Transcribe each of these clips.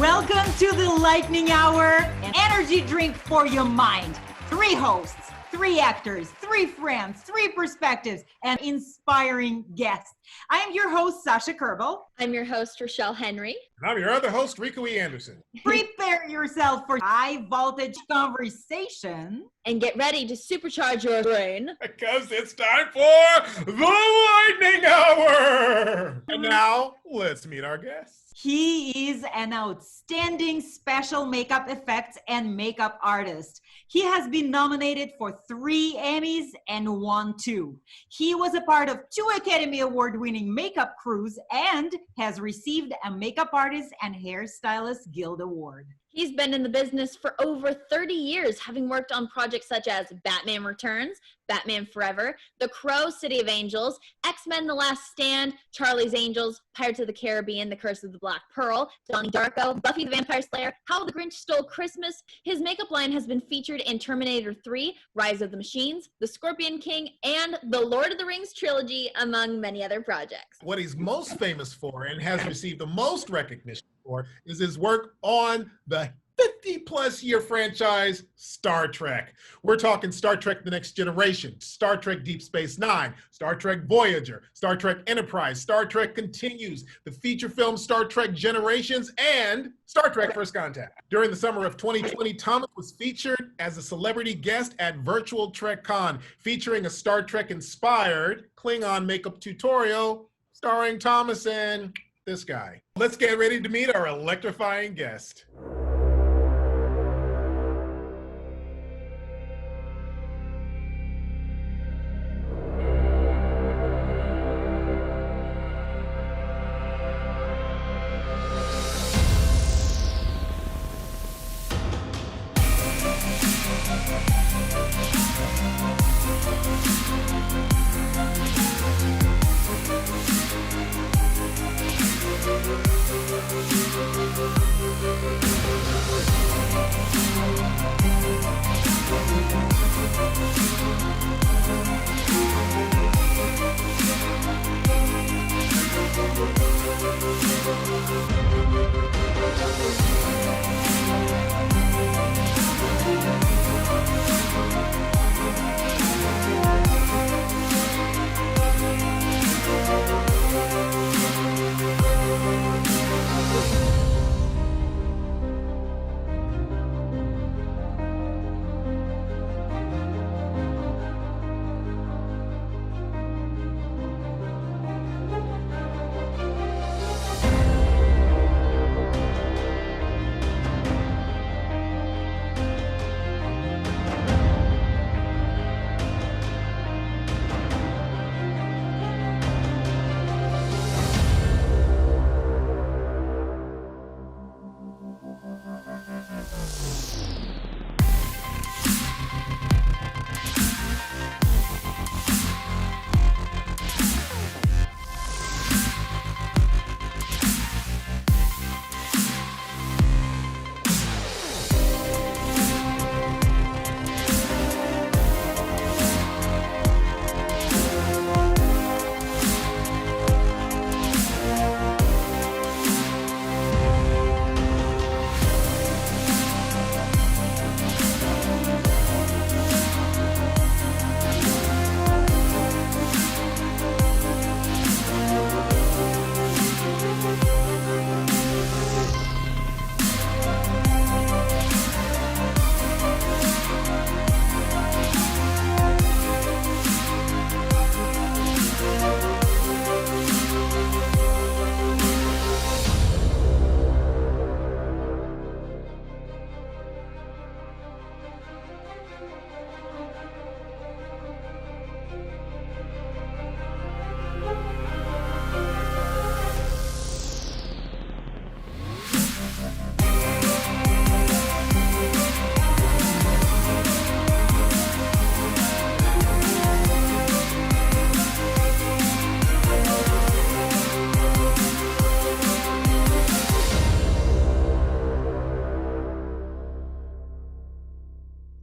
Welcome to the Lightning Hour, an energy drink for your mind. 3 hosts, 3 actors, 3 friends, 3 perspectives, and inspiring guests. I am your host, Sasha Kerbel. I'm your host, Rachelle Henry. And I'm your other host, Rico E Anderson. Prepare yourself for high voltage conversation. And get ready to supercharge your brain. Because it's time for the Lightning Hour. And now, let's meet our guest. He is an outstanding special makeup effects and makeup artist. He has been nominated for 3 Emmys and won 2. He was a part of 2 Academy Award-winning makeup crews and has received a Makeup Artist and Hairstylist Guild Award. He's been in the business for over 30 years, having worked on projects such as Batman Returns, Batman Forever, The Crow, City of Angels, X-Men The Last Stand, Charlie's Angels, Pirates of the Caribbean, The Curse of the Black Pearl, Donnie Darko, Buffy the Vampire Slayer, How the Grinch Stole Christmas. His makeup line has been featured in Terminator 3, Rise of the Machines, The Scorpion King, and the Lord of the Rings trilogy, among many other projects. What he's most famous for and has received the most recognition for is his work on the 50-plus year franchise, Star Trek. We're talking Star Trek The Next Generation, Star Trek Deep Space Nine, Star Trek Voyager, Star Trek Enterprise, Star Trek Continues, the feature film Star Trek Generations, and Star Trek First Contact. During the summer of 2020, Thomas was featured as a celebrity guest at Virtual TrekCon, featuring a Star Trek-inspired Klingon makeup tutorial starring Thomas and this guy. Let's get ready to meet our electrifying guest.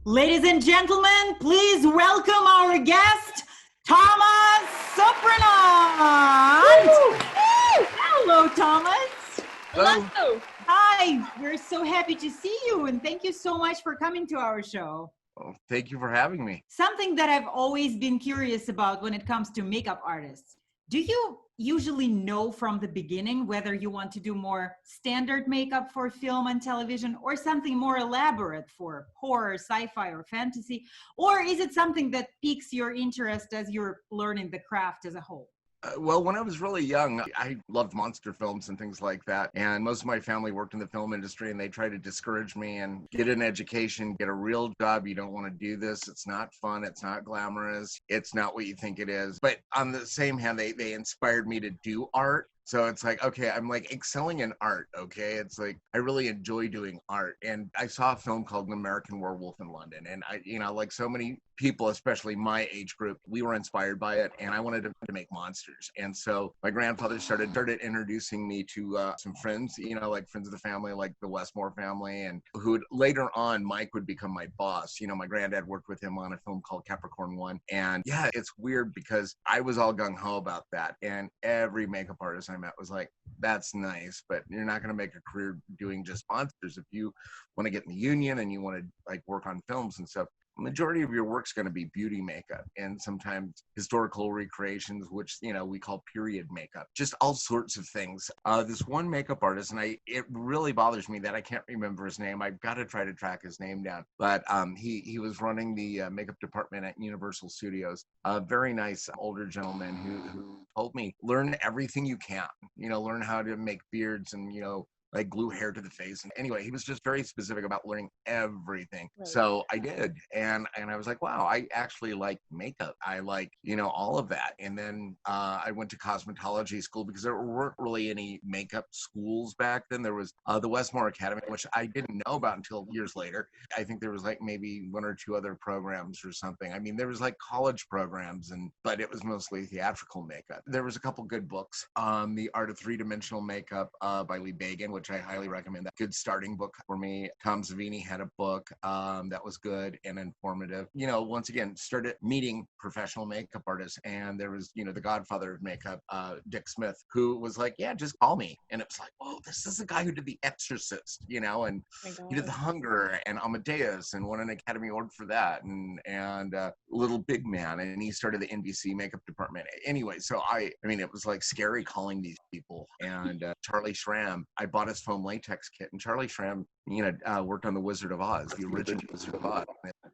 Ladies and gentlemen, please welcome our guest, Thomas Surprenant. Hello, Thomas. Hello. Hi, Hi, we're so happy to see you, and thank you so much for coming to our show. Well, thank you for having me. Something that I've always been curious about when it comes to makeup artists. Do you usually know from the beginning whether you want to do more standard makeup for film and television or something more elaborate for horror, sci-fi, or fantasy? Or is it something that piques your interest as you're learning the craft as a whole? Well, when I was really young, I loved monster films and things like that. And most of my family worked in the film industry, and they tried to discourage me and get an education, get a real job. You don't want to do this. It's not fun. It's not glamorous. It's not what you think it is. But on the same hand, they inspired me to do art. So it's like, okay, I'm like excelling in art, okay? It's like, I really enjoy doing art. And I saw a film called An American Werewolf in London. And like so many people, especially my age group, we were inspired by it. And I wanted to make monsters. And so my grandfather started introducing me to some friends, like friends of the family, like the Westmore family, and who would, later on, Mike would become my boss. My granddad worked with him on a film called Capricorn 1. And yeah, it's weird because I was all gung-ho about that. And every makeup artist I met was like, that's nice, but you're not going to make a career doing just monsters. If you want to get in the union and you want to like work on films and stuff, majority of your work's going to be beauty makeup and sometimes historical recreations, which we call period makeup, just all sorts of things. This one makeup artist, and it really bothers me that I can't remember his name. I've got to try to track his name down, but he was running the makeup department at Universal Studios. A very nice older gentleman who told me, learn everything you can, learn how to make beards and like glue hair to the face. And anyway, he was just very specific about learning everything. Right. So I did. And I was like, wow, I actually like makeup. I like, all of that. And then I went to cosmetology school because there weren't really any makeup schools back then. There was the Westmore Academy, which I didn't know about until years later. I think there was like maybe one or two other programs or something. I mean, there was like college programs, but it was mostly theatrical makeup. There was a couple good books. The Art of Three-Dimensional Makeup by Lee Bagan, which I highly recommend. That good starting book for me. Tom Savini had a book that was good and informative. Once again, started meeting professional makeup artists, and there was, the godfather of makeup, Dick Smith, who was like, yeah, just call me. And it was like, oh, this is the guy who did The Exorcist, and he did The Hunger and Amadeus and won an Academy Award for that, and Little Big Man, and he started the NBC makeup department. Anyway, so I mean, it was like scary calling these people. And Charlie Schramm, I bought his foam latex kit, and Charlie Schramm, worked on The Wizard of Oz, the original Wizard of Oz.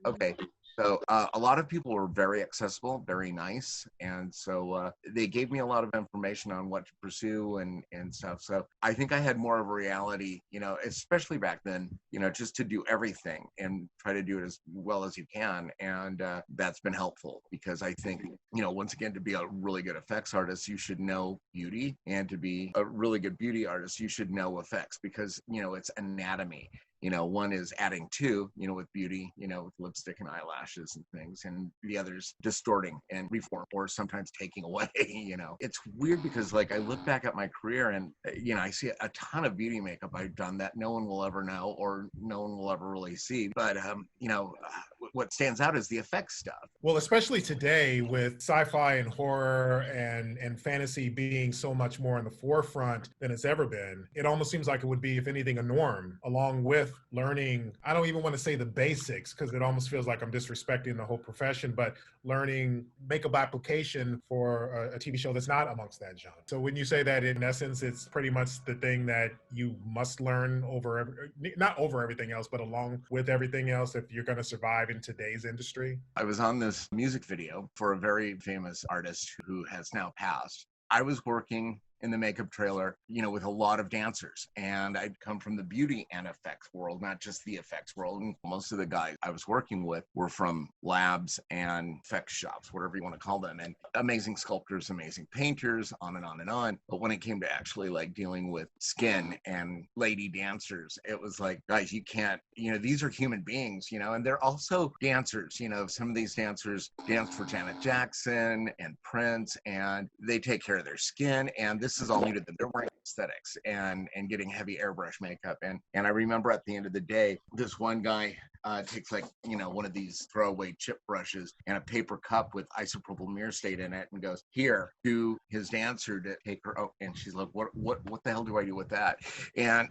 Okay. So a lot of people were very accessible, very nice. And so they gave me a lot of information on what to pursue and stuff. So I think I had more of a reality, especially back then, just to do everything and try to do it as well as you can. And that's been helpful because I think, once again, to be a really good effects artist, you should know beauty, and to be a really good beauty artist, you should know effects because, it's anatomy. One is adding to, with beauty, with lipstick and eyelashes and things, and the other's distorting and reform or sometimes taking away, It's weird because like I look back at my career and, I see a ton of beauty makeup I've done that no one will ever know or no one will ever really see. But, what stands out is the effects stuff. Well, especially today with sci-fi and horror and fantasy being so much more in the forefront than it's ever been, it almost seems like it would be, if anything, a norm, along with learning, I don't even want to say the basics because it almost feels like I'm disrespecting the whole profession, but learning makeup application for a TV show that's not amongst that genre. So when you say that, in essence, it's pretty much the thing that you must learn not over everything else, but along with everything else if you're going to survive in today's industry. I was on this music video for a very famous artist who has now passed. I was working in the makeup trailer, with a lot of dancers. And I'd come from the beauty and effects world, not just the effects world. And most of the guys I was working with were from labs and effects shops, whatever you want to call them. And amazing sculptors, amazing painters, on and on and on. But when it came to actually like dealing with skin and lady dancers, it was like, guys, you can't, these are human beings, and they're also dancers. Some of these dancers dance for Janet Jackson and Prince, and they take care of their skin. And this is all new to them. They're wearing aesthetics and getting heavy airbrush makeup. And I remember at the end of the day, this one guy takes like, one of these throwaway chip brushes and a paper cup with isopropyl myrcete in it and goes, here, to his dancer to take her. Oh, and she's like, what the hell do I do with that? And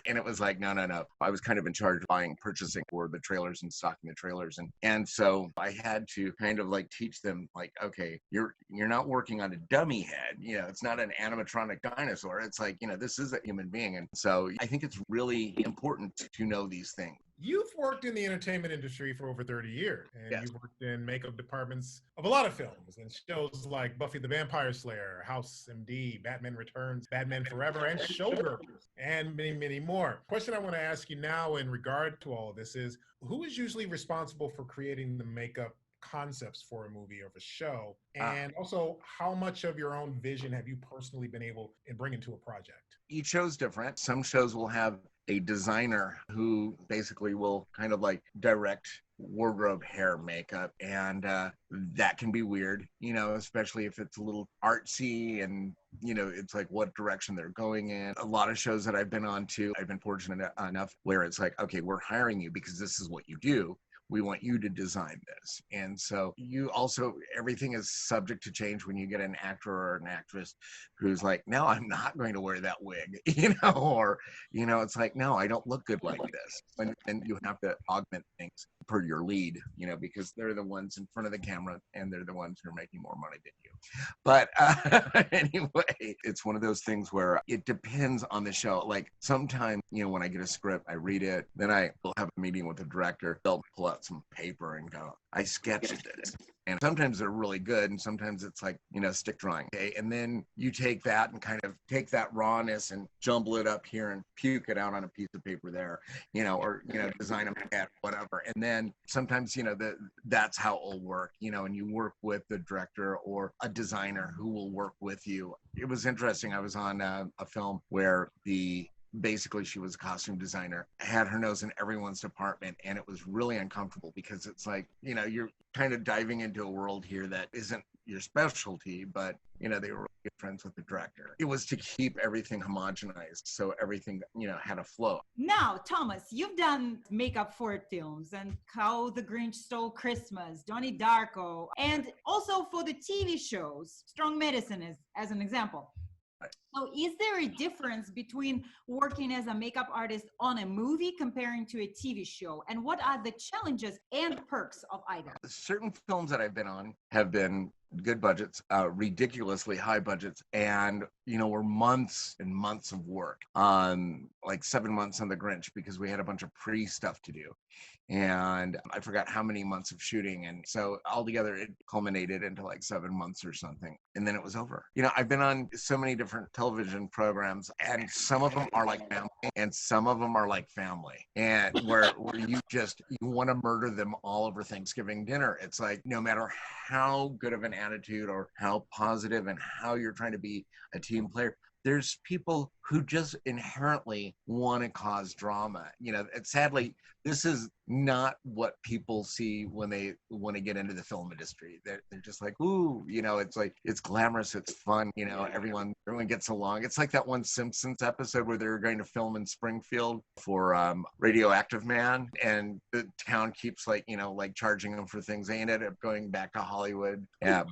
and it was like, no. I was kind of in charge of purchasing for the trailers and stocking the trailers. And so I had to kind of like teach them like, okay, you're not working on a dummy head. It's not an animatronic dinosaur. It's like, this is a human being. And so I think it's really important to know these things. You've worked in the entertainment industry for over 30 years, and Yes. You've worked in makeup departments of a lot of films and shows like Buffy the Vampire Slayer, House MD, Batman Returns, Batman Forever, and Showgirls, and many, many more. Question I want to ask you now in regard to all of this is, who is usually responsible for creating the makeup concepts for a movie or a show? And also, how much of your own vision have you personally been able to bring into a project? Each show's different. Some shows will have a designer who basically will kind of like direct wardrobe, hair, makeup, and that can be weird, especially if it's a little artsy and it's like what direction they're going in. A lot of shows that I've been on too, I've been fortunate enough where it's like, okay, we're hiring you because this is what you do. We want you to design this. And so everything is subject to change when you get an actor or an actress who's like, no, I'm not going to wear that wig, or, it's like, no, I don't look good like this. And you have to augment things per your lead, because they're the ones in front of the camera and they're the ones who are making more money than you. But anyway, it's one of those things where it depends on the show. Like sometimes, when I get a script, I read it, then I will have a meeting with the director. They'll pull out some paper and go, I sketched this. And sometimes they're really good, and sometimes it's like, stick drawing. Okay, and then you take that and kind of take that rawness and jumble it up here and puke it out on a piece of paper there, or design a hat, whatever. And then sometimes, that's how it'll work, and you work with the director or a designer who will work with you. It was interesting. I was on a film where basically she was a costume designer, had her nose in everyone's department, and it was really uncomfortable because it's like, you're kind of diving into a world here that isn't your specialty, but they were really good friends with the director. It was to keep everything homogenized so everything had a flow. Now, Thomas, you've done makeup for films and How the Grinch Stole Christmas, Donnie Darko, and also for the TV shows, Strong Medicine as an example. So is there a difference between working as a makeup artist on a movie comparing to a TV show? And what are the challenges and perks of either? Certain films that I've been on have been good budgets, ridiculously high budgets, and were months and months of work, like 7 months on The Grinch because we had a bunch of pre-stuff to do. And I forgot how many months of shooting. And so altogether, it culminated into like 7 months or something. And then it was over. I've been on so many different television programs, and some of them are like family and some of them are like family. And where you want to murder them all over Thanksgiving dinner. It's like, no matter how good of an attitude or how positive and how you're trying to be a team player, there's people who just inherently want to cause drama. Sadly, this is not what people see when they want to get into the film industry. They're just like, ooh, it's like, it's glamorous, it's fun, everyone gets along. It's like that one Simpsons episode where they were going to film in Springfield for Radioactive Man, and the town keeps like charging them for things. They ended up going back to Hollywood,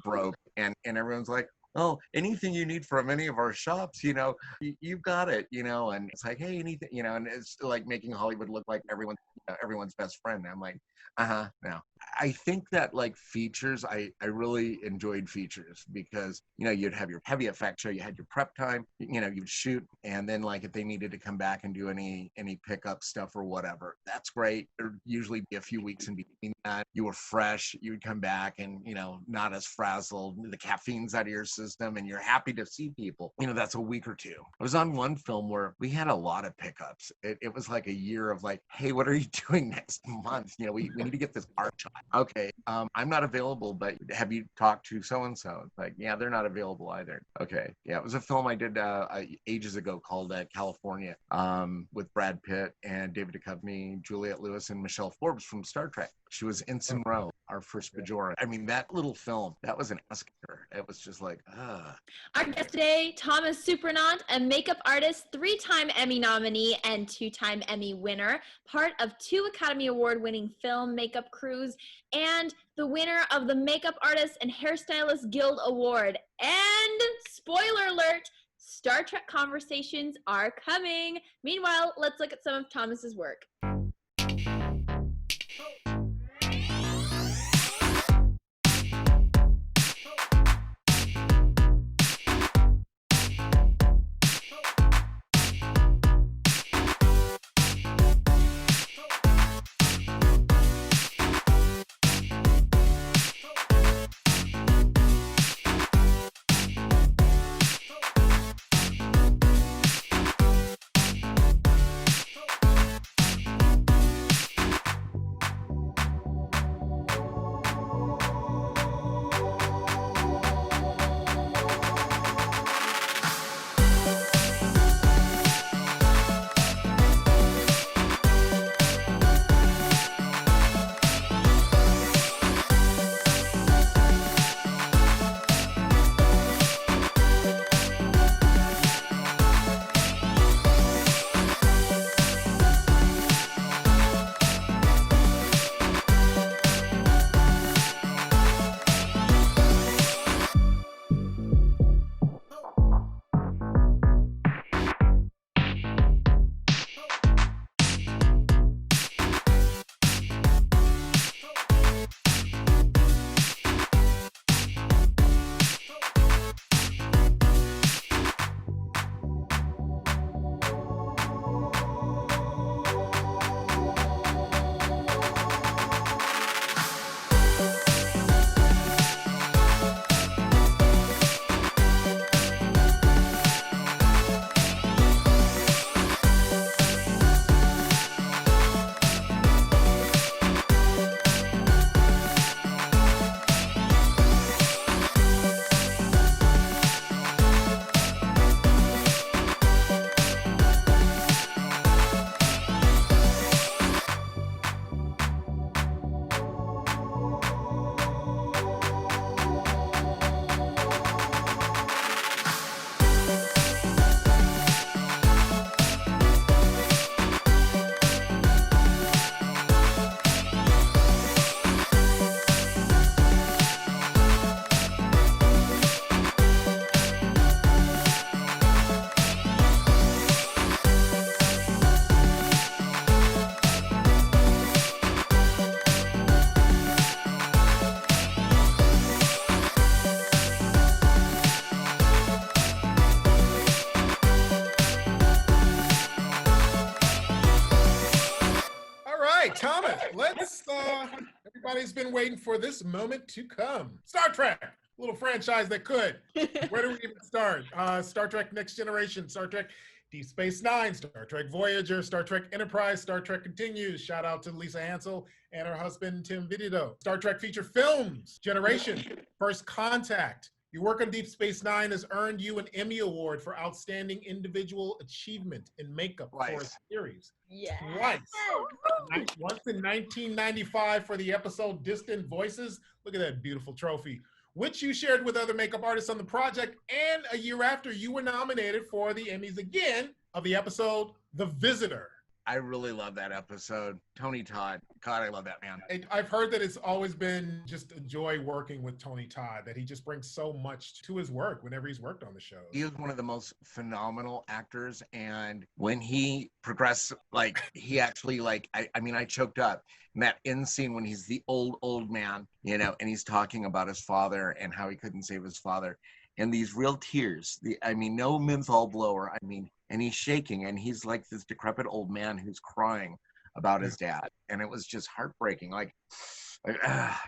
broke, and everyone's like, oh, anything you need from any of our shops, you've got it, and it's like, hey, anything, and it's like making Hollywood look like everyone's best friend. I'm like, no. I think that like features, I really enjoyed features because, you'd have your heavy effect show, you had your prep time, you'd shoot, and then like if they needed to come back and do any pickup stuff or whatever, that's great. There'd usually be a few weeks in between that. You were fresh, you would come back and, not as frazzled, the caffeine's out of your system and you're happy to see people. That's a week or two. I was on one film where we had a lot of pickups. It was like a year of like, hey, what are you doing next month? We need to get this art shot. Okay, I'm not available, but have you talked to so-and-so? It's like, yeah, they're not available either. Okay, yeah, it was a film I did ages ago called California, with Brad Pitt and David Duchovny, Juliette Lewis, and Michelle Forbes from Star Trek. She was Ensign Rowe. our first Bajora. I mean, that little film, that was an Oscar. It was just like, Our guest today, Thomas Surprenant, a makeup artist, 3-time Emmy nominee and 2-time Emmy winner, part of 2 Academy Award-winning film makeup crews, and the winner of the Makeup Artists and Hairstylists Guild Award. And, spoiler alert, Star Trek conversations are coming. Meanwhile, let's look at some of Thomas's work. Thomas, everybody's been waiting for this moment to come. Star Trek, a little franchise that could. Where do we even start? Star Trek Next Generation, Star Trek Deep Space Nine, Star Trek Voyager, Star Trek Enterprise, Star Trek Continues. Shout out to Lisa Hansel and her husband, Tim Vitito. Star Trek feature films, Generation, First Contact. Your work on Deep Space Nine has earned you an Emmy Award for Outstanding Individual Achievement in Makeup for a series. Yes. Twice. Once in 1995 for the episode Distant Voices. Look at that beautiful trophy, which you shared with other makeup artists on the project. And a year after, you were nominated for the Emmys again of the episode The Visitor. I really love that episode. Tony Todd. God, I love that man. I've heard that it's always been just a joy working with Tony Todd, that he just brings so much to his work whenever he's worked on the show. He is one of the most phenomenal actors. And when he progressed, like, he actually, like, I mean, I choked up in that end scene when he's the old man, you know, and he's talking about his father and how he couldn't save his father. And these real tears, I mean, no menthol blower, I mean, and he's shaking and he's like this decrepit old man who's crying about his dad. And it was just heartbreaking, like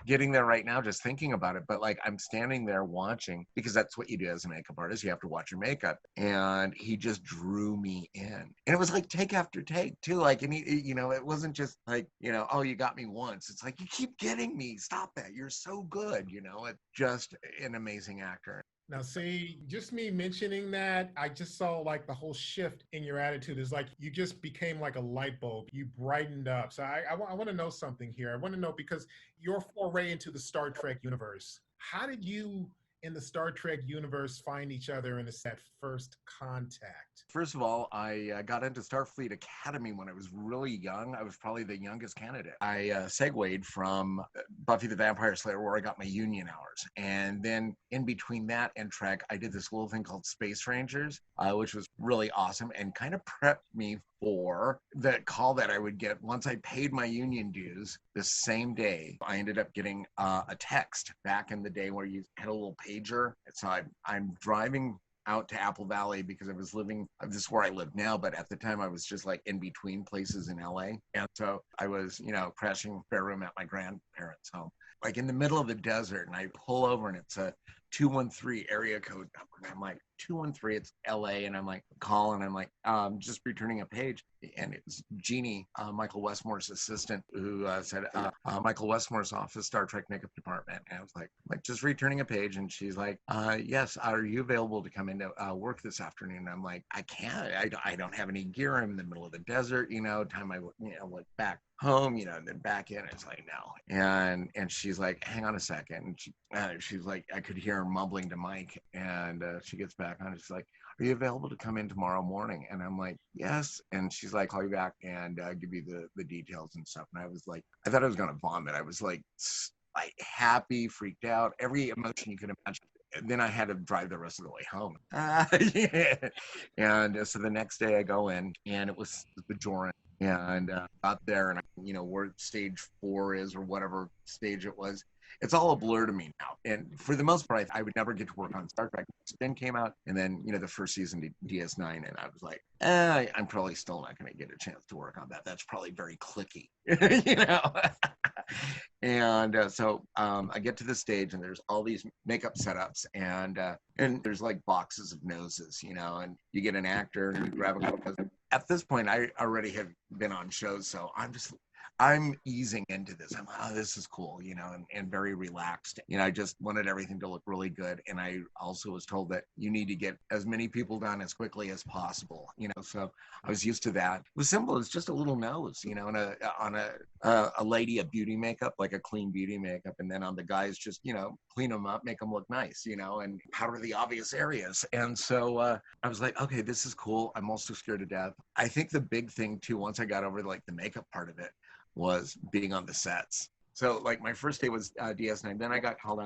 getting there right now, just thinking about it. But like, I'm standing there watching, because that's what you do as a makeup artist. You have to watch your makeup. And he just drew me in. And it was like take after take too. Like, and he, you know, it wasn't just like, you know, oh, you got me once. It's like, you keep getting me. Stop that. You're so good. You know, it's just an amazing actor. Now, see, just me mentioning that, I just saw like the whole shift in your attitude. It's like you just became like a light bulb. You brightened up. So I want to know something here. I want to know because your foray into the Star Trek universe, how did you in the Star Trek universe find each other in that first contact? First of all, I got into Starfleet Academy when I was really young. I was probably the youngest candidate. I segued from Buffy the Vampire Slayer, where I got my union hours. And then in between that and Trek, I did this little thing called Space Rangers, which was really awesome and kind of prepped me for the call that I would get once I paid my union dues. The same day, I ended up getting a text back in the day where you had a little pager. So I'm driving out to Apple Valley because I was living, this is where I live now, but at the time I was just like in between places in LA. And so I was, crashing spare room at my grandparents' home, like in the middle of the desert. And I pull over and it's a 213 area code number. And I'm like, 213, it's LA. And I'm like, calling, I'm like, just returning a page. And it was Jeannie, Michael Westmore's assistant, who said, Michael Westmore's office, Star Trek makeup department. And I was like, just returning a page. And she's like, yes, are you available to come into work this afternoon? And I'm like, I can't, I don't have any gear. I'm in the middle of the desert, time I, went back home, and then back in. It's like, no. And she's like, hang on a second. And she's like, I could hear her mumbling to Mike. And she gets back on. She's like, are you available to come in tomorrow morning? And I'm like, yes. And she's like, call you back and give you the details and stuff. And I was like, I thought I was going to vomit. I was like happy, freaked out, every emotion you could imagine. And then I had to drive the rest of the way home. Yeah. And so the next day I go in and it was Bajoran. And got there and, where stage 4 is or whatever stage it was. It's all a blur to me now. And for the most part, I would never get to work on Star Trek. Then came out, and then, the first season DS9, and I was like, I'm probably still not going to get a chance to work on that. That's probably very clicky, And so I get to the stage, and there's all these makeup setups, and there's like boxes of noses, and you get an actor, and you grab a couple. At this point, I already have been on shows, so I'm easing into this. I'm like, oh, this is cool, and very relaxed. I just wanted everything to look really good. And I also was told that you need to get as many people done as quickly as possible, so I was used to that. It was simple. It's just a little nose, and on a lady, a beauty makeup, like a clean beauty makeup. And then on the guys, just, clean them up, make them look nice, and powder the obvious areas. And so I was like, okay, this is cool. I'm also scared to death. I think the big thing too, once I got over like the makeup part of it, was being on the sets. So like my first day was DS9. Then I got called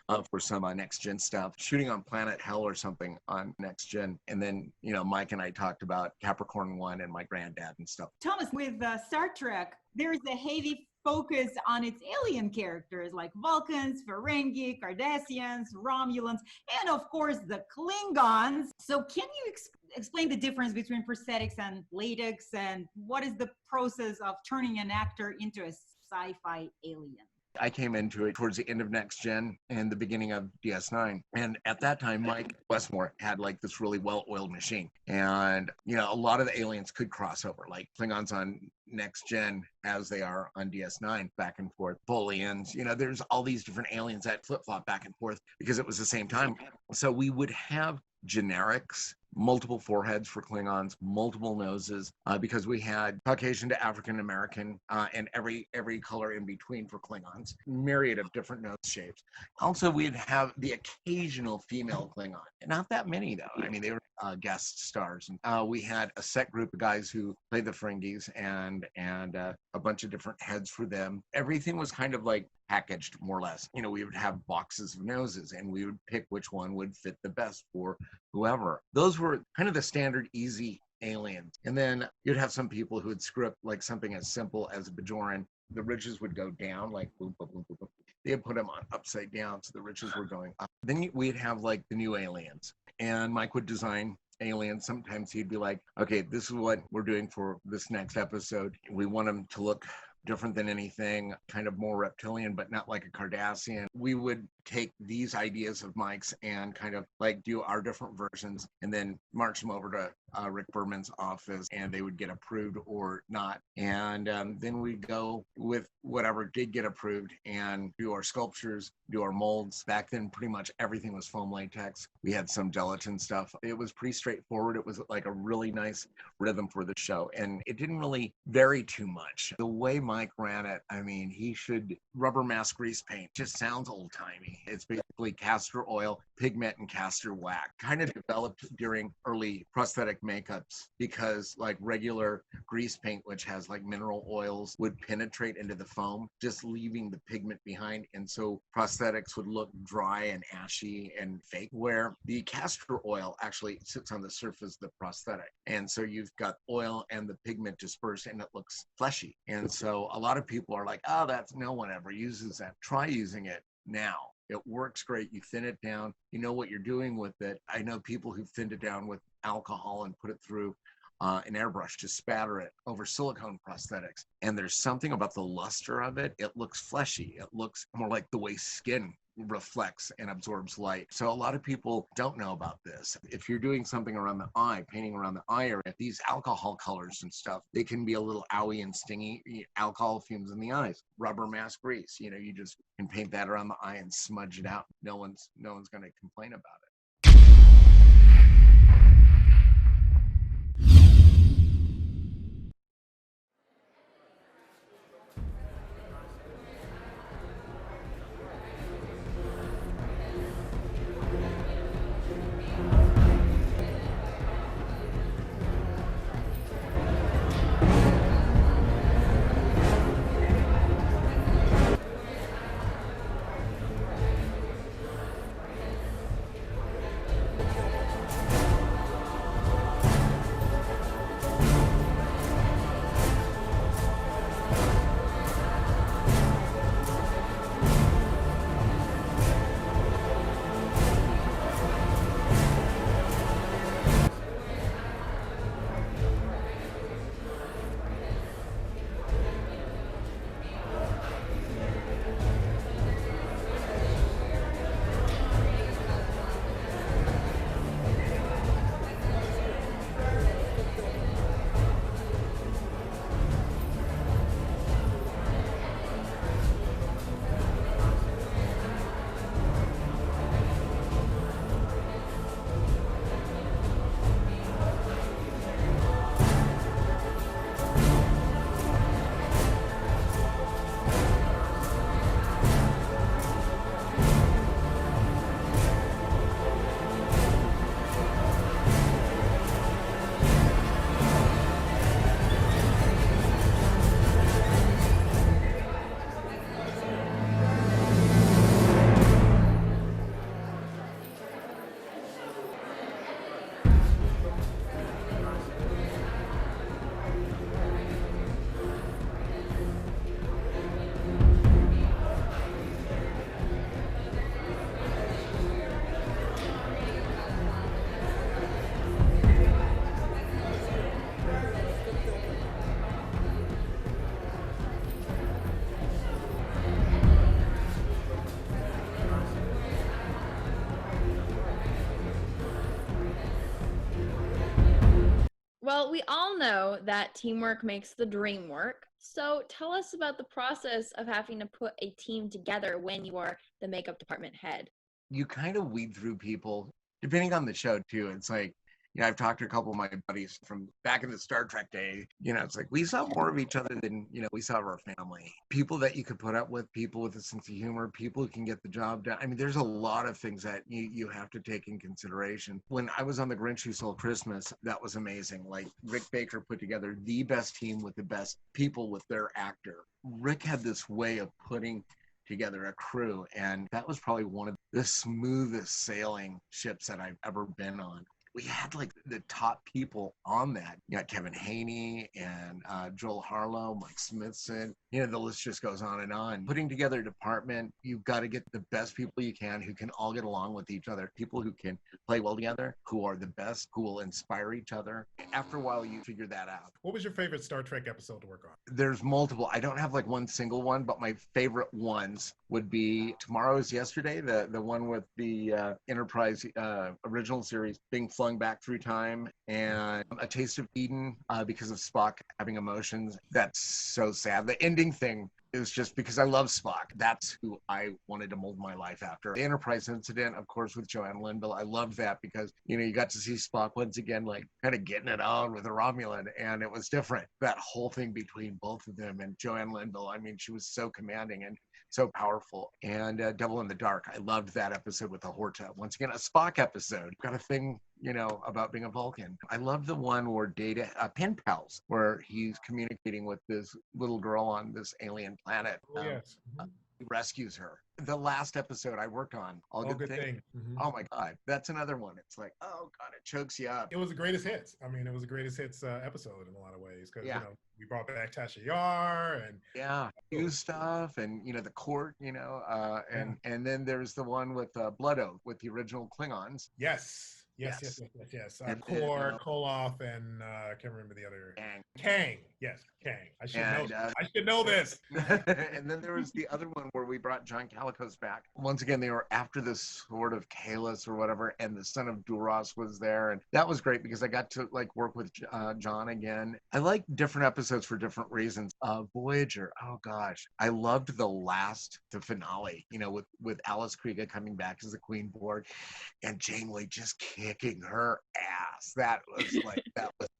out for some Next Gen stuff, shooting on Planet Hell or something on Next Gen. And then, Mike and I talked about Capricorn 1 and my granddad and stuff. Thomas, with Star Trek, there is a heavy focus on its alien characters like Vulcans, Ferengi, Cardassians, Romulans, and of course the Klingons. So can you explain the difference between prosthetics and latex, and what is the process of turning an actor into a sci-fi alien? I came into it towards the end of Next Gen and the beginning of DS9. And at that time, Mike Westmore had like this really well-oiled machine. And, a lot of the aliens could cross over, like Klingons on Next Gen as they are on DS9, back and forth. Bolians, there's all these different aliens that flip-flop back and forth because it was the same time. So we would have generics, multiple foreheads for Klingons, multiple noses, because we had Caucasian to African American, and every color in between for Klingons, myriad of different nose shapes. Also, we'd have the occasional female Klingon, not that many though. I mean, they were guest stars. We had a set group of guys who played the Ferengis and a bunch of different heads for them. Everything was kind of like packaged more or less. We would have boxes of noses and we would pick which one would fit the best for whoever. Those were kind of the standard easy aliens. And then you'd have some people who would script like something as simple as a Bajoran. The ridges would go down like boop, boop, boop, boop. They'd put them on upside down so the ridges were going up. Then we'd have like the new aliens, and Mike would design aliens. Sometimes he'd be like, okay, this is what we're doing for this next episode. We want them to look different than anything, kind of more reptilian, but not like a Cardassian. We would take these ideas of Mike's and kind of like do our different versions and then march them over to Rick Berman's office, and they would get approved or not. And then we'd go with whatever did get approved and do our sculptures, do our molds. Back then, pretty much everything was foam latex. We had some gelatin stuff. It was pretty straightforward. It was like a really nice rhythm for the show, and it didn't really vary too much. The way Mike ran it, I mean, he should rubber mask grease paint. Just sounds old timey. It's basically castor oil, pigment, and castor wax. Kind of developed during early prosthetic makeups because like regular grease paint, which has like mineral oils, would penetrate into the foam, just leaving the pigment behind. And so prosthetics would look dry and ashy and fake, where the castor oil actually sits on the surface of the prosthetic. And so you've got oil and the pigment dispersed and it looks fleshy. And so a lot of people are like, oh, that's, no one ever uses that. Try using it now. It works great. You thin it down. You know what you're doing with it. I know people who've thinned it down with alcohol and put it through an airbrush to spatter it over silicone prosthetics. And there's something about the luster of it. It looks fleshy. It looks more like the way skin reflects and absorbs light. So a lot of people don't know about this. If you're doing something around the eye, painting around the eye area, these alcohol colors and stuff, they can be a little owy and stingy. Alcohol fumes in the eyes, rubber mask grease, you know, you just can paint that around the eye and smudge it out. No one's going to complain about it. Well, we all know that teamwork makes the dream work. So tell us about the process of having to put a team together when you are the makeup department head. You kind of weed through people, depending on the show too. It's like, you know, I've talked to a couple of my buddies from back in the Star Trek day. You know, it's like we saw more of each other than, you know, we saw of our family. People that you could put up with, people with a sense of humor, people who can get the job done. I mean, there's a lot of things that you have to take in consideration. When I was on the Grinch Stole Christmas, that was amazing. Like Rick Baker put together the best team with the best people with their actor. Rick had this way of putting together a crew, and that was probably one of the smoothest sailing ships that I've ever been on. we had like the top people on that. You got Kevin Haney and Joel Harlow, Mike Smithson. You know, the list just goes on and on. Putting together a department, you've got to get the best people you can who can all get along with each other. People who can play well together, who are the best, who will inspire each other. After a while, you figure that out. What was your favorite Star Trek episode to work on? There's multiple. I don't have like one single one, but my favorite ones would be Tomorrow is Yesterday, the one with the Enterprise original series being flung back through time, and A Taste of Eden because of Spock having emotions. That's so sad. The ending thing is just because I love Spock. That's who I wanted to mold my life after. The Enterprise incident, of course, with Joanne Linville. I loved that because, you know, you got to see Spock once again, like kind of getting it on with a Romulan, and it was different. That whole thing between both of them and Joanne Linville, I mean, she was so commanding and so powerful. And Devil in the Dark, I loved that episode with the Horta. Once again, a Spock episode. Got a thing, you know, about being a Vulcan. I love the one where Data, pen pals, where he's communicating with this little girl on this alien planet. Oh, yes. He rescues her. The last episode I worked on, All Good Thing. Oh my God, that's another one. It's like, oh God, it chokes you up. It was the greatest hits. I mean, it was the greatest hits episode in a lot of ways because, you know, we brought back Tasha Yar and new stuff, and you know the court, you know, and then there's the one with Blood Oath with the original Klingons. Yes. Koloff, and I can't remember the other. Kang. Yes, Kang. I should know this. And then there was the other one where we brought John Calicos back. Once again, they were after this sort of Kalis or whatever, and the son of Duras was there, and that was great because I got to like work with John again. I like different episodes for different reasons. Voyager. Oh gosh, I loved the finale. You know, with Alice Krieger coming back as the Queen Borg, and Janeway just kicking her ass. That was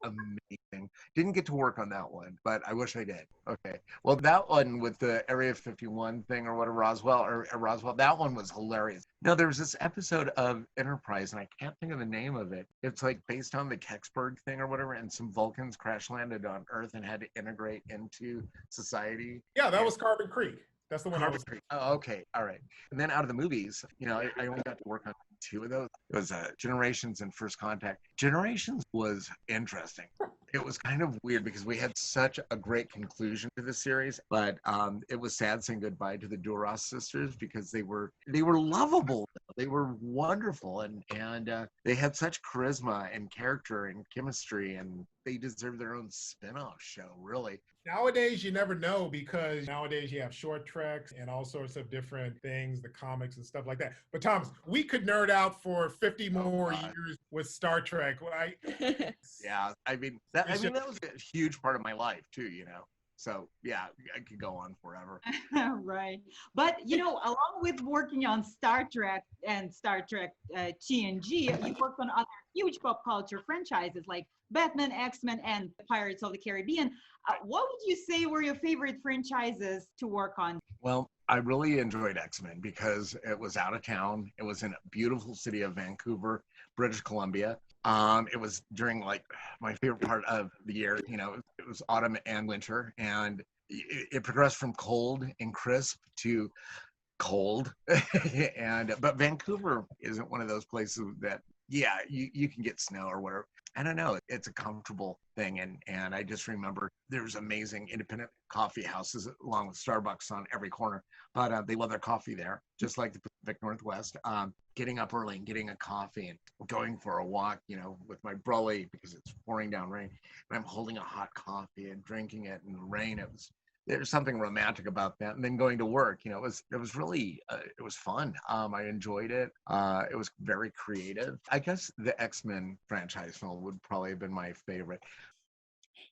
amazing. Didn't get to work on that one, but I wish I did. Okay. Well, that one with the Area 51 thing or whatever, Roswell, that one was hilarious. No, there was this episode of Enterprise, and I can't think of the name of it. It's like based on the Kecksburg thing or whatever, and some Vulcans crash landed on Earth and had to integrate into society. Yeah, that was Carbon Creek. That's the one I was. Oh, okay. All right. And then out of the movies, you know, I only got to work on 2 of those. It was Generations and First Contact. Generations was interesting. It was kind of weird because we had such a great conclusion to the series, but it was sad saying goodbye to the Duras sisters because they were lovable. They were wonderful, and they had such charisma and character and chemistry, and they deserve their own spin-off show, really. Nowadays, you never know because nowadays you have short treks and all sorts of different things, the comics and stuff like that. But Thomas, we could nerd out for 50 more years with Star Trek, right? Yeah, I mean, that was a huge part of my life too, you know. So yeah, I could go on forever. Right. But you know, along with working on Star Trek and Star Trek TNG, you worked on other huge pop culture franchises like Batman, X-Men, and Pirates of the Caribbean. What would you say were your favorite franchises to work on? Well, I really enjoyed X-Men because it was out of town. It was in a beautiful city of Vancouver, British Columbia. It was during like my favorite part of the year. You know, it was autumn and winter, and it progressed from cold and crisp to cold. But Vancouver isn't one of those places that, yeah, you can get snow or whatever. I don't know. It's a comfortable thing. And I just remember there's amazing independent coffee houses along with Starbucks on every corner. But they love their coffee there, just like the Pacific Northwest. Getting up early and getting a coffee and going for a walk, you know, with my brolly because it's pouring down rain. And I'm holding a hot coffee and drinking it in the rain. There's something romantic about that. And then going to work, you know, it was really, it was fun. I enjoyed it. It was very creative. I guess the X-Men franchise film would probably have been my favorite.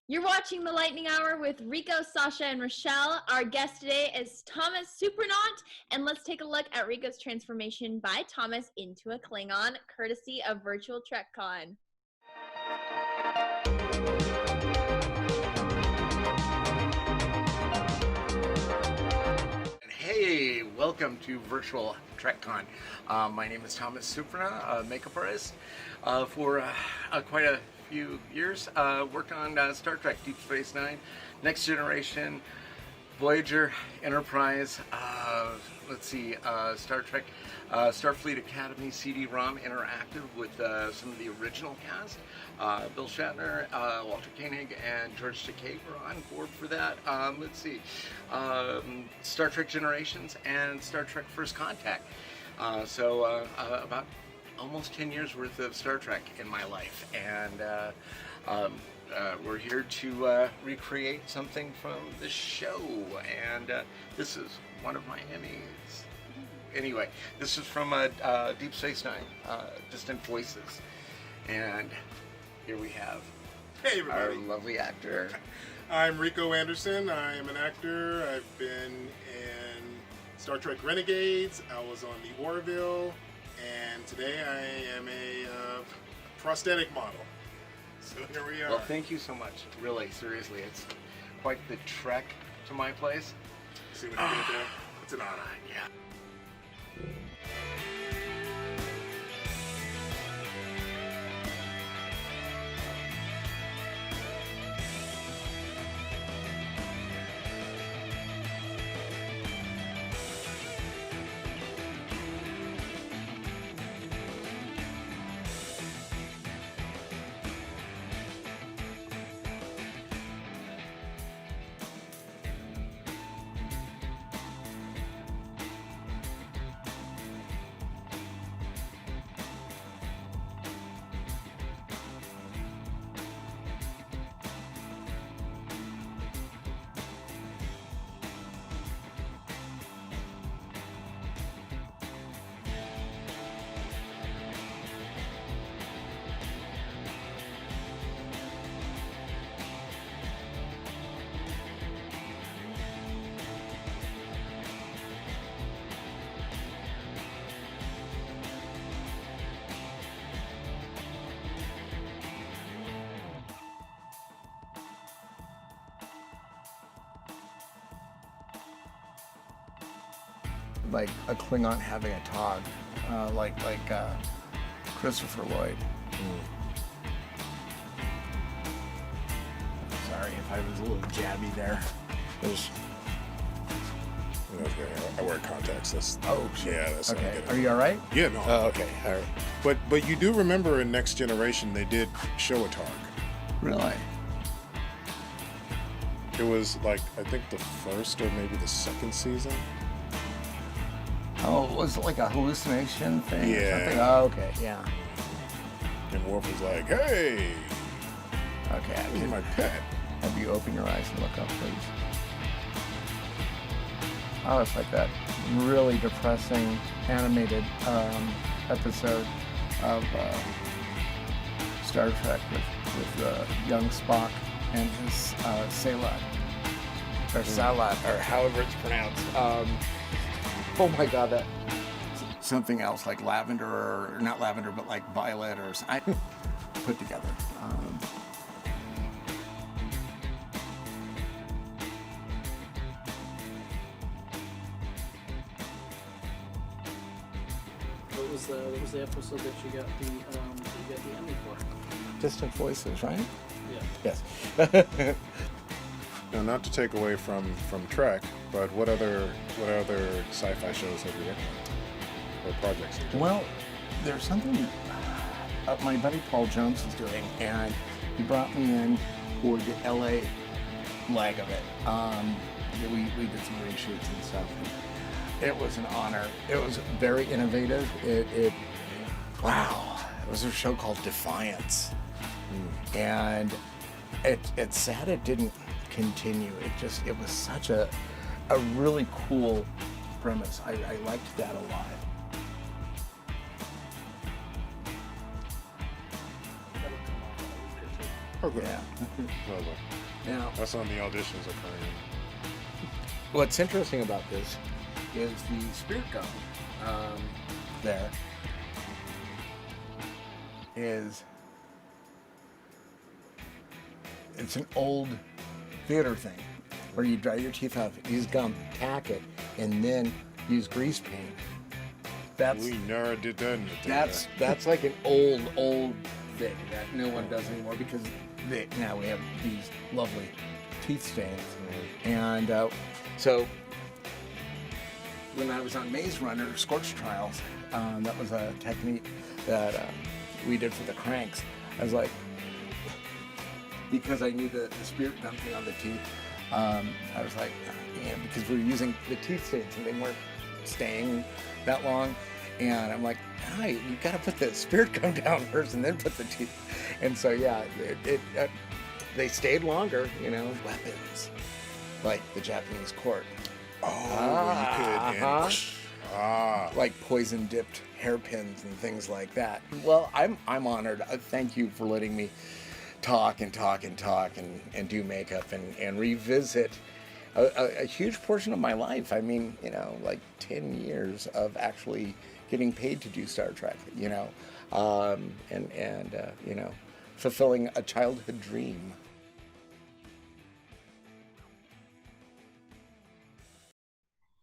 You're watching The Lightning Hour with Rico, Sasha, and Rachelle. Our guest today is Thomas Surprenant, and let's take a look at Rico's transformation by Thomas into a Klingon, courtesy of Virtual TrekCon. Hey, welcome to Virtual TrekCon. My name is Thomas Surprenant, a makeup artist for quite a few years. Worked on Star Trek, Deep Space Nine, Next Generation, Voyager, Enterprise, let's see, Star Trek, Starfleet Academy, CD-ROM Interactive with some of the original cast. Bill Shatner, Walter Koenig, and George Takei were on board for that. Let's see, Star Trek Generations and Star Trek First Contact. So about almost 10 years worth of Star Trek in my life, and we're here to recreate something from the show, and this is one of my Emmys. Anyway, this is from Deep Space Nine, Distant Voices, and here we have our lovely actor. I'm Rico Anderson. I am an actor. I've been in Star Trek Renegades. I was on the Orville, and today I am a prosthetic model. So here we are. Well, thank you so much. Really, seriously, it's quite the trek to my place. See what I did there? It's an honor. Yeah. Like a Klingon having a Tog, like Christopher Lloyd. Sorry if I was a little jabby there. Okay, I wear contacts. That's yeah. That's okay. not good. Are you all right? Yeah, no. Oh, okay. All right. But you do remember in Next Generation they did show a Tog. Really? It was like I think the first or maybe the second season. Oh, was it like a hallucination thing or Yeah. something? Oh, okay, yeah. And Worf was like, "Hey, Okay, this is my pet." have you open your eyes and look up, please? Oh, it's like that really depressing animated episode of Star Trek with young Spock and his Salat, or Salat, or however it's pronounced. Oh my God, that something else like lavender, or not lavender, but like violet, or I put together. What was the episode that you got the Emmy for? Distant Voices, right? Yeah. Yes. Now, not to take away from Trek, but what other sci-fi shows have you worked on or projects? Well, there's something my buddy Paul Jones is doing, and he brought me in for the LA leg of it. We did some reshoots and stuff. It was an honor. It was very innovative. Wow. It was a show called Defiance. And it's sad it didn't continue. It was such a really cool premise. I liked that a lot. Okay. Yeah. Okay. Now, That's on the auditions occurring. what's interesting about this is the spirit gum there is, it's an old theater thing where you dry your teeth off, use gum, tack it, and then use grease paint. We never did that in the theater. That's like an old thing that no one does anymore because now we have these lovely teeth stains. And so when I was on Maze Runner Scorch Trials, that was a technique that we did for the cranks. I was like, because I knew the spirit dumping on the teeth, I was like, because we were using the teeth stains and they weren't staying that long. And I'm like, hi, you gotta put the spirit gum down first and then put the teeth. And so, yeah, they stayed longer, weapons, like the Japanese court. Oh, you could. Like poison-dipped hairpins and things like that. Well, I'm honored. Thank you for letting me talk and do makeup and revisit a huge portion of my life. I mean, like 10 years of actually getting paid to do Star Trek, and fulfilling a childhood dream.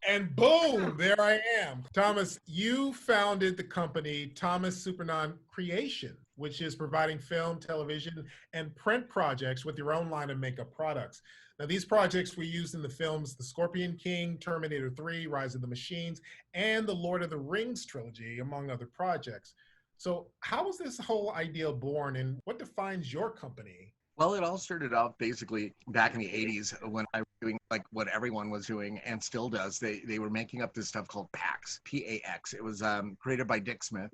And boom, there I am. Thomas, you founded the company Thomas Surprenant Creation, which is providing film, television, and print projects with your own line of makeup products. Now, these projects were used in the films The Scorpion King, Terminator 3, Rise of the Machines, and the Lord of the Rings trilogy, among other projects. So how was this whole idea born, and what defines your company? Well, it all started off basically back in the 80s when I was doing like what everyone was doing and still does. They were making up this stuff called PAX, P-A-X. It was created by Dick Smith.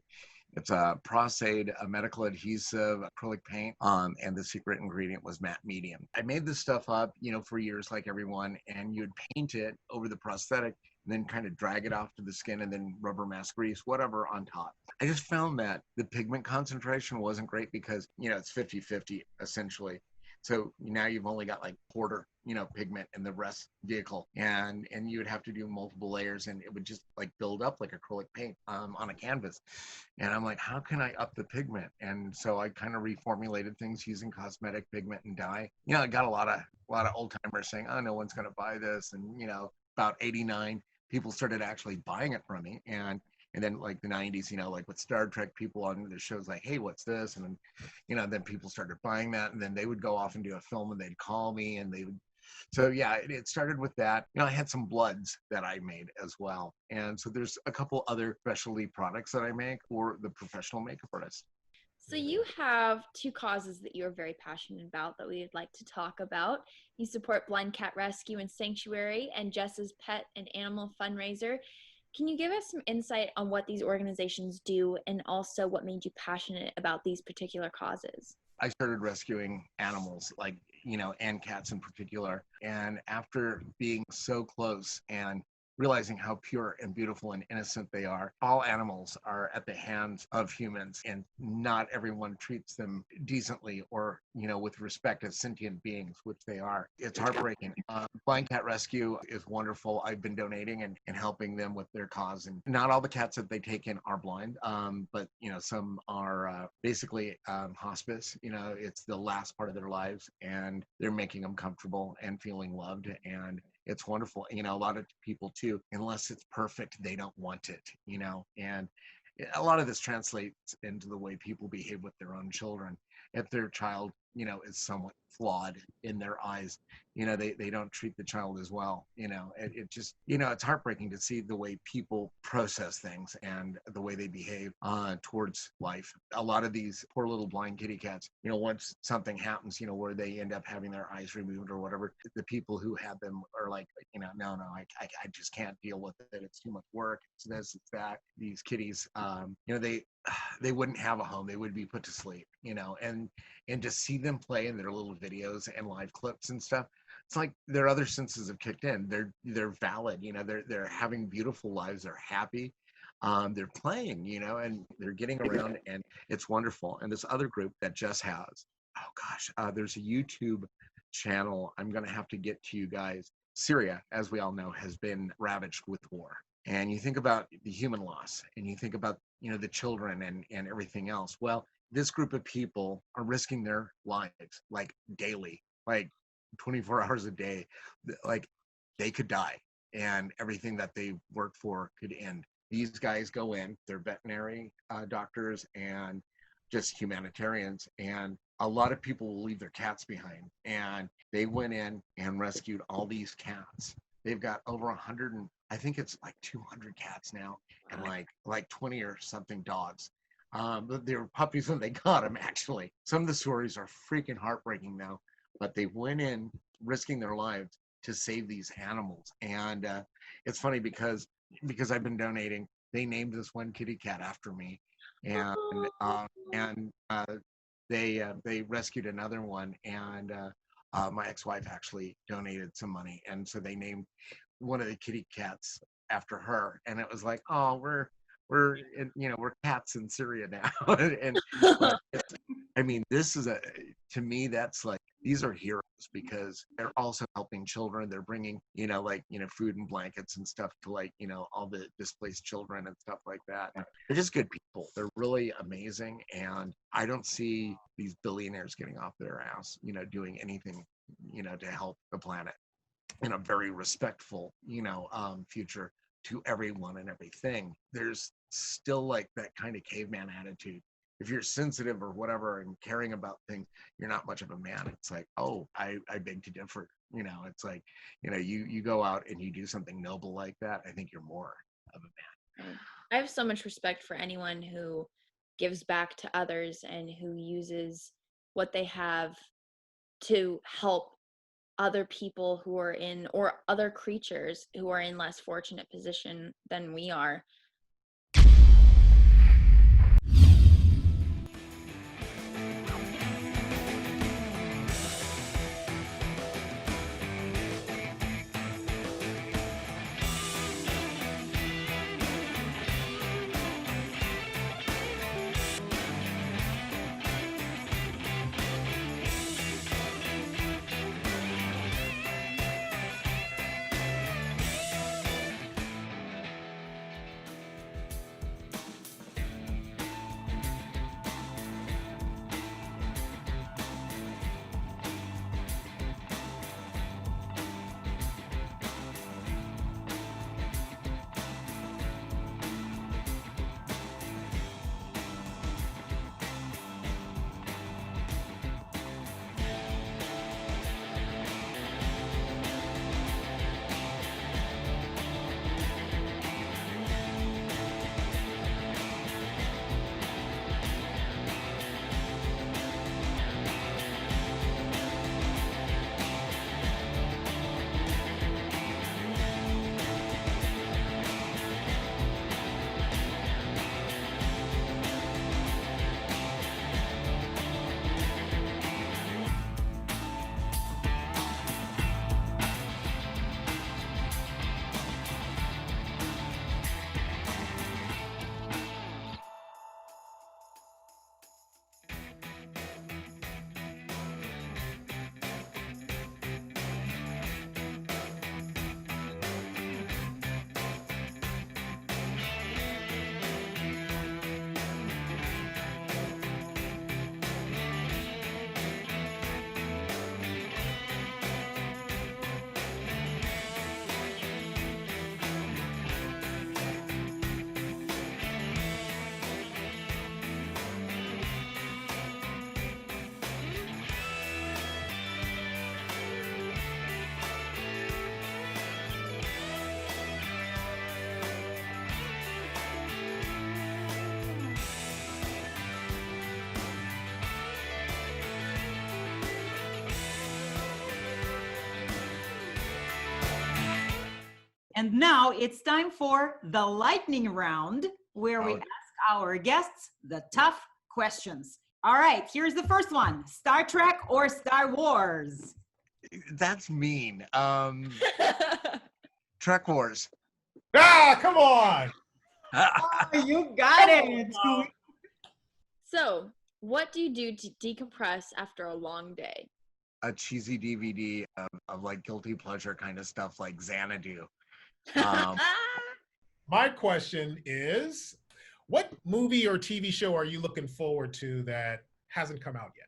It's a Prosaid, a medical adhesive, acrylic paint, and the secret ingredient was matte medium. I made this stuff up, for years like everyone, and you'd paint it over the prosthetic and then kind of drag it off to the skin and then rubber mask grease, whatever on top. I just found that the pigment concentration wasn't great because, it's 50-50 essentially. So now you've only got like quarter, pigment in the rest vehicle. And you would have to do multiple layers and it would just like build up like acrylic paint on a canvas. And I'm like, how can I up the pigment? And so I kind of reformulated things using cosmetic pigment and dye. I got a lot of old timers saying, oh, no one's going to buy this. And, about 89, people started actually buying it from me. And then like the 90s, like with Star Trek, people on the shows like, hey, what's this? And then, then people started buying that. And then they would go off and do a film and they'd call me and they would. So yeah, it started with that. I had some bloods that I made as well. And so there's a couple other specialty products that I make for the professional makeup artist. So you have two causes that you're very passionate about that we'd like to talk about. You support Blind Cat Rescue and Sanctuary and Jess's Pet and Animal Fundraiser. Can you give us some insight on what these organizations do and also what made you passionate about these particular causes? I started rescuing animals, like, and cats in particular. And after being so close and realizing how pure and beautiful and innocent they are. All animals are at the hands of humans, and not everyone treats them decently or, with respect as sentient beings, which they are. It's heartbreaking. Blind Cat Rescue is wonderful. I've been donating and helping them with their cause. And not all the cats that they take in are blind, but, some are basically hospice. It's the last part of their lives, and they're making them comfortable and feeling loved. And it's wonderful. A lot of people too, unless it's perfect, they don't want it, and a lot of this translates into the way people behave with their own children. If their child, is somewhat flawed in their eyes, they don't treat the child as well. It just, it's heartbreaking to see the way people process things and the way they behave towards life. A lot of these poor little blind kitty cats, once something happens, where they end up having their eyes removed or whatever, the people who had them are like, no, I just can't deal with it. It's too much work. It's this, it's that. These kitties, they wouldn't have a home. They would be put to sleep, and to see them play in their little videos and live clips and stuff, it's like their other senses have kicked in. They're valid, they're having beautiful lives. They're happy. They're playing, and they're getting around, and it's wonderful. And this other group that just has, there's a YouTube channel. I'm going to have to get to you guys. Syria, as we all know, has been ravaged with war. And you think about the human loss, and you think about, the children and everything else. Well, this group of people are risking their lives like daily, like 24 hours a day. Like they could die and everything that they work for could end. These guys go in, they're veterinary doctors and just humanitarians, and a lot of people will leave their cats behind, and they went in and rescued all these cats. They've got over 100 and I think it's like 200 cats now, and like 20 or something dogs. But they were puppies when they got them, actually. Some of the stories are freaking heartbreaking now, but they went in risking their lives to save these animals. And it's funny because I've been donating, they named this one kitty cat after me, and they rescued another one, and my ex-wife actually donated some money, and so they named one of the kitty cats after her. And it was like, oh, we're cats in Syria now. But I mean, this is to me, that's like, these are heroes because they're also helping children. They're bringing, food and blankets and stuff to all the displaced children and stuff like that. They're just good people. They're really amazing. And I don't see these billionaires getting off their ass, doing anything, to help the planet in a very respectful, future to everyone and everything. There's still like that kind of caveman attitude. If you're sensitive or whatever and caring about things, you're not much of a man. It's like, oh, I beg to differ. It's like, you go out and you do something noble like that, I think you're more of a man. I have so much respect for anyone who gives back to others and who uses what they have to help other people who are in, or other creatures who are in less fortunate position than we are. And now it's time for the lightning round, where we ask our guests the tough questions. All right, here's the first one. Star Trek or Star Wars? That's mean. Trek Wars. Ah, come on. Oh, you got it. So, what do you do to decompress after a long day? A cheesy DVD of like guilty pleasure kind of stuff like Xanadu. My question is, what movie or TV show are you looking forward to that hasn't come out yet?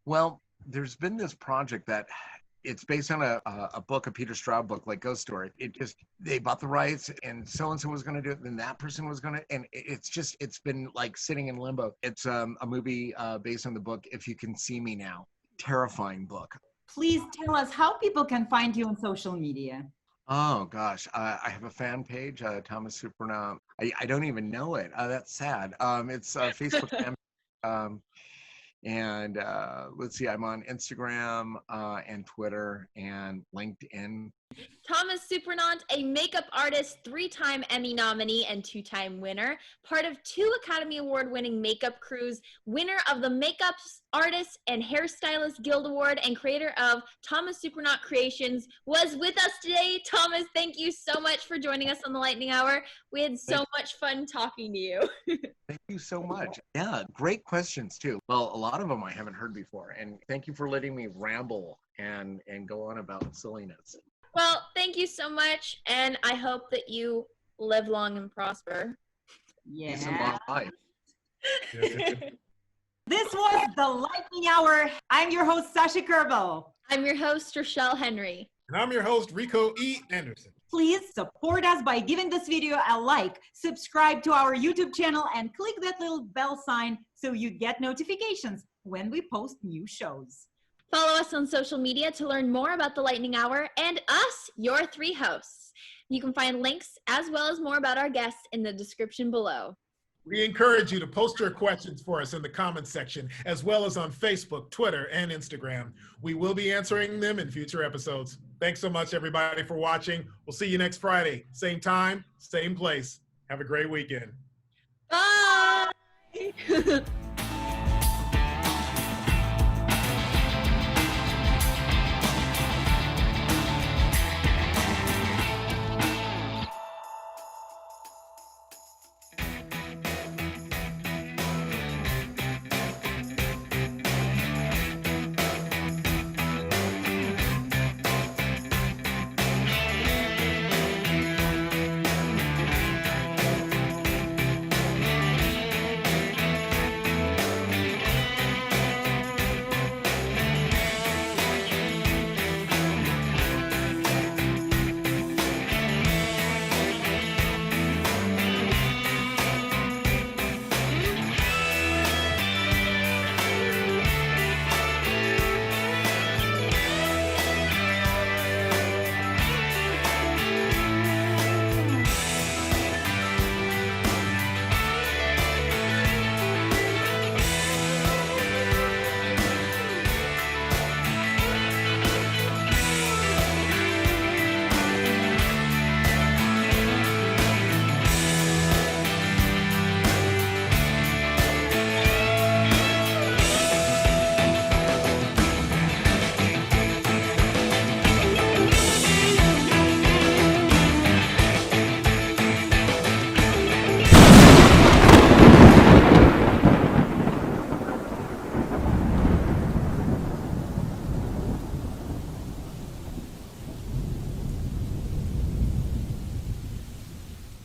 Well, there's been this project that It's based on a book, a Peter Straub book, like Ghost Story. They bought the rights, and so-and-so was going to do it, then that person was going to, and it's been like sitting in limbo. It's a movie based on the book, If You Can See Me Now. Terrifying book. Please tell us how people can find you on social media. Oh gosh, I have a fan page, Thomas Surprenant. I don't even know it. That's sad. It's Facebook fan. And let's see, I'm on Instagram and Twitter and LinkedIn. Thomas Surprenant, a makeup artist, 3-time Emmy nominee and 2-time winner, part of 2 Academy Award-winning makeup crews, winner of the Makeup Artists and Hairstylist Guild Award, and creator of Thomas Surprenant Creations, was with us today. Thomas, thank you so much for joining us on the Lightning Hour. We had so much fun talking to you. Thank you so much. Yeah, great questions too. Well, a lot of them I haven't heard before, and thank you for letting me ramble and go on about silliness. Well, thank you so much, and I hope that you live long and prosper. Peace and long life. This was the Lightning Hour. I'm your host, Sasha Kerbel. I'm your host, Rachelle Henry. And I'm your host, Rico E Anderson. Please support us by giving this video a like, subscribe to our YouTube channel, and click that little bell sign so you get notifications when we post new shows. Follow us on social media to learn more about the Lightning Hour and us, your 3 hosts. You can find links as well as more about our guests in the description below. We encourage you to post your questions for us in the comments section, as well as on Facebook, Twitter, and Instagram. We will be answering them in future episodes. Thanks so much, everybody, for watching. We'll see you next Friday. Same time, same place. Have a great weekend. Bye!